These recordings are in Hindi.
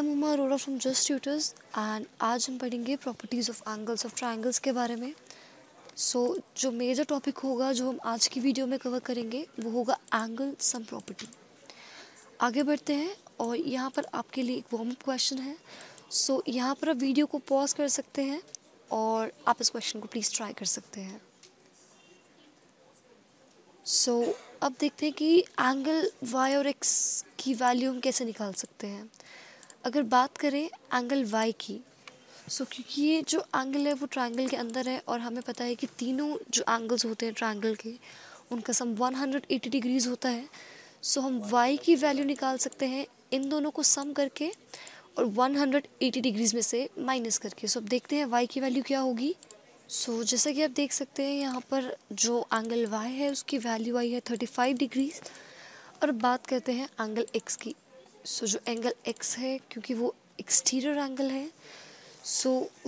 M Uma Arora from just tutors and आज हम पढ़ेंगे properties of angles of triangles के बारे में। जो मेजर टॉपिक होगा जो हम आज की वीडियो में कवर करेंगे वो होगा एंगल सम प्रॉपर्टी। आगे बढ़ते हैं और यहाँ पर आपके लिए एक वार्म अप क्वेश्चन है। यहाँ पर आप वीडियो को पॉज कर सकते हैं और आप इस क्वेश्चन को प्लीज़ ट्राई कर सकते हैं। अब देखते हैं कि एंगल y और x की वैल्यू हम कैसे निकाल सकते हैं। अगर बात करें एंगल y की, क्योंकि ये जो एंगल है वो ट्रायंगल के अंदर है और हमें पता है कि तीनों जो एंगल्स होते हैं ट्रायंगल के उनका सम 180 डिग्रीज होता है। हम y की वैल्यू निकाल सकते हैं इन दोनों को सम करके और 180 डिग्रीज में से माइनस करके। अब देखते हैं y की वैल्यू क्या होगी। जैसा कि आप देख सकते हैं यहाँ पर जो एंगल y है उसकी वैल्यू आई है 35 डिग्रीज। और बात करते हैं एंगल x की। जो एंगल x है क्योंकि वो एक्सटीरियर एंगल है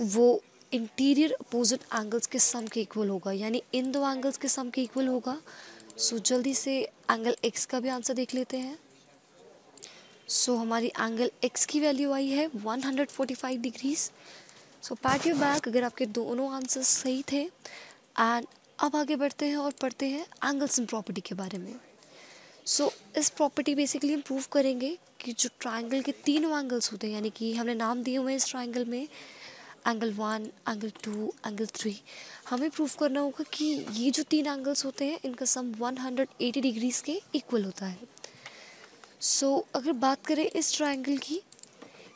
वो इंटीरियर अपोजिट एंगल्स के सम के इक्वल होगा, यानी इन दो एंगल्स के सम के इक्वल होगा। जल्दी से एंगल x का भी आंसर देख लेते हैं। हमारी एंगल x की वैल्यू आई है 145 डिग्रीज। पैट योर बैक अगर आपके दोनों आंसर्स सही थे। एंड अब आगे बढ़ते हैं और पढ़ते हैं एंगल्स इन प्रॉपर्टी के बारे में। इस प्रॉपर्टी बेसिकली हम प्रूव करेंगे कि जो ट्रायंगल के तीनों एंगल्स होते हैं, यानी कि हमने नाम दिए हुए हैं इस ट्रायंगल में एंगल 1, एंगल 2, एंगल 3, हमें प्रूव करना होगा कि ये जो तीन एंगल्स होते हैं इनका सम 180 डिग्रीज के इक्वल होता है। अगर बात करें इस ट्रायंगल की,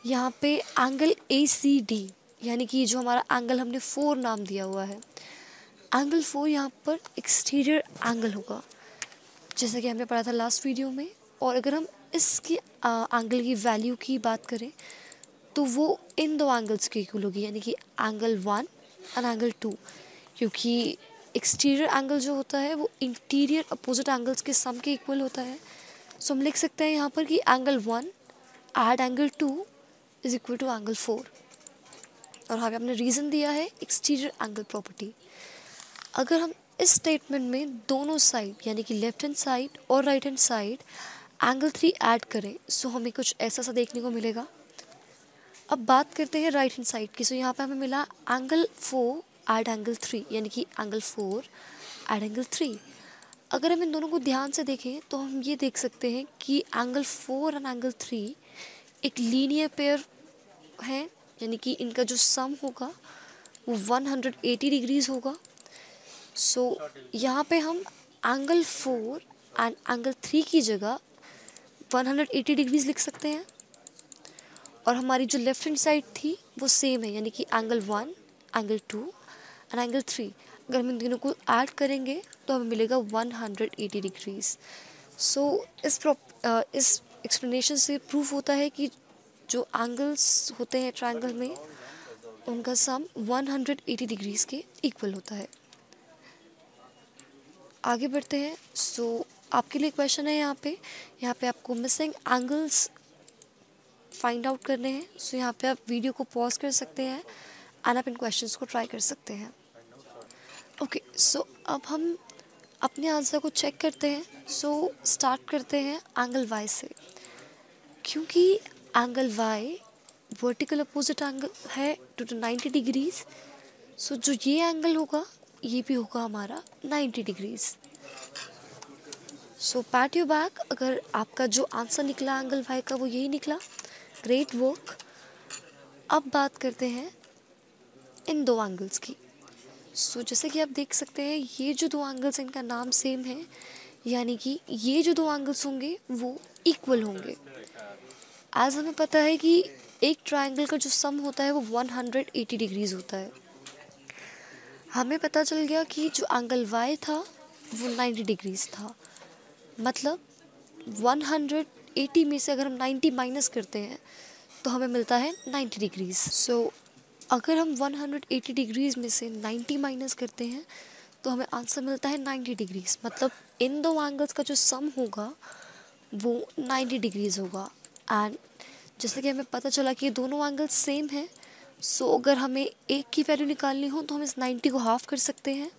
यहाँ पे एंगल ACD यानी कि जो हमारा एंगल हमने 4 नाम दिया हुआ है, एंगल 4 यहाँ पर एक्सटीरियर एंगल होगा जैसा कि हमने पढ़ा था लास्ट वीडियो में। और अगर हम इसकी एंगल की वैल्यू की बात करें तो वो इन दो एंगल्स के इक्वल होगी, यानी कि एंगल 1 एंड एंगल 2, क्योंकि एक्सटीरियर एंगल जो होता है वो इंटीरियर अपोजिट एंगल्स के सम के इक्वल होता है। हम लिख सकते हैं यहाँ पर कि angle 1 and angle 2 is equal to angle 4। और हमें अपने रीज़न दिया है एक्सटीरियर एंगल प्रॉपर्टी। अगर हम इस स्टेटमेंट में दोनों साइड यानी कि लेफ्ट हैंड साइड और right hand side angle 3 add करें हमें कुछ ऐसा सा देखने को मिलेगा। अब बात करते हैं राइट हैंड साइड की। यहाँ पे हमें मिला एंगल 4 ऐड एंगल 3, यानी कि एंगल 4 ऐड एंगल 3। अगर हम इन दोनों को ध्यान से देखें तो हम ये देख सकते हैं कि एंगल 4 एंड एंगल 3 एक लीनियर पेयर है, यानी कि इनका जो सम होगा वो 180 डिग्रीज होगा। यहाँ पे हम एंगल 4 एंड एंगल 3 की जगह 180 डिग्रीज लिख सकते हैं। और हमारी जो लेफ्ट हैंड साइड थी वो सेम है, यानी कि एंगल 1, एंगल 2 एंड एंगल 3। अगर हम इन तीनों को ऐड करेंगे तो हमें मिलेगा 180 डिग्रीज। इस एक्सप्लेनेशन से प्रूफ होता है कि जो एंगल्स होते हैं ट्रायंगल में उनका सम 180 डिग्रीज के इक्वल होता है। आगे बढ़ते हैं। आपके लिए क्वेश्चन है यहाँ पे आपको मिसिंग एंगल्स फाइंड आउट करने हैं। यहाँ पे आप वीडियो को पॉज कर सकते हैं एंड आप इन क्वेश्चंस को ट्राई कर सकते हैं। ओके, अब हम अपने आंसर को चेक करते हैं। स्टार्ट करते हैं एंगल y से। क्योंकि angle y vertical opposite angle है टू 90 डिग्रीज, जो ये एंगल होगा ये भी होगा हमारा 90 डिग्रीज। पैट योर बैक अगर आपका जो आंसर निकला एंगल y का वो यही निकला, ग्रेट वर्क। अब बात करते हैं इन दो एंगल्स की। जैसे कि आप देख सकते हैं ये जो दो एंगल्स इनका नाम सेम है, यानी कि ये जो दो एंगल्स होंगे वो इक्वल होंगे। आज हमें पता है कि एक ट्रायंगल का जो सम होता है वो 180 डिग्रीज होता है। हमें पता चल गया कि जो एंगल y था वो 90 डिग्रीज था, मतलब 180 में से अगर हम 90 माइनस करते हैं तो हमें मिलता है 90 डिग्रीज। अगर हम 180 डिग्रीज में से 90 माइनस करते हैं तो हमें आंसर मिलता है 90 डिग्रीज, मतलब इन दो एंगल्स का जो सम होगा वो 90 डिग्रीज होगा। एंड जैसे कि हमें पता चला कि ये दोनों एंगल्स सेम हैं, अगर हमें एक की वैल्यू निकालनी हो तो हम इस 90 को हाफ कर सकते हैं।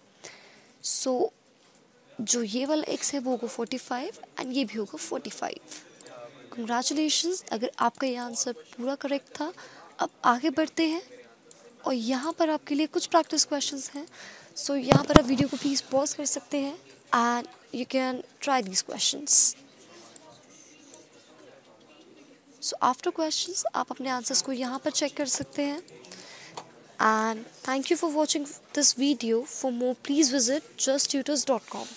जो ये वाला x है वो होगा 45 एंड ये भी होगा 45। कंग्रेचुलेशंस, अगर आपका ये आंसर पूरा करेक्ट था। अब आगे बढ़ते हैं और यहाँ पर आपके लिए कुछ प्रैक्टिस क्वेश्चंस हैं। सो यहाँ पर आप वीडियो को प्लीज़ पॉज कर सकते हैं and you can try these questions. So after questions आप अपने आंसर्स को यहाँ पर चेक कर सकते हैं। And thank you for watching this video. For more please visit justtutors.com।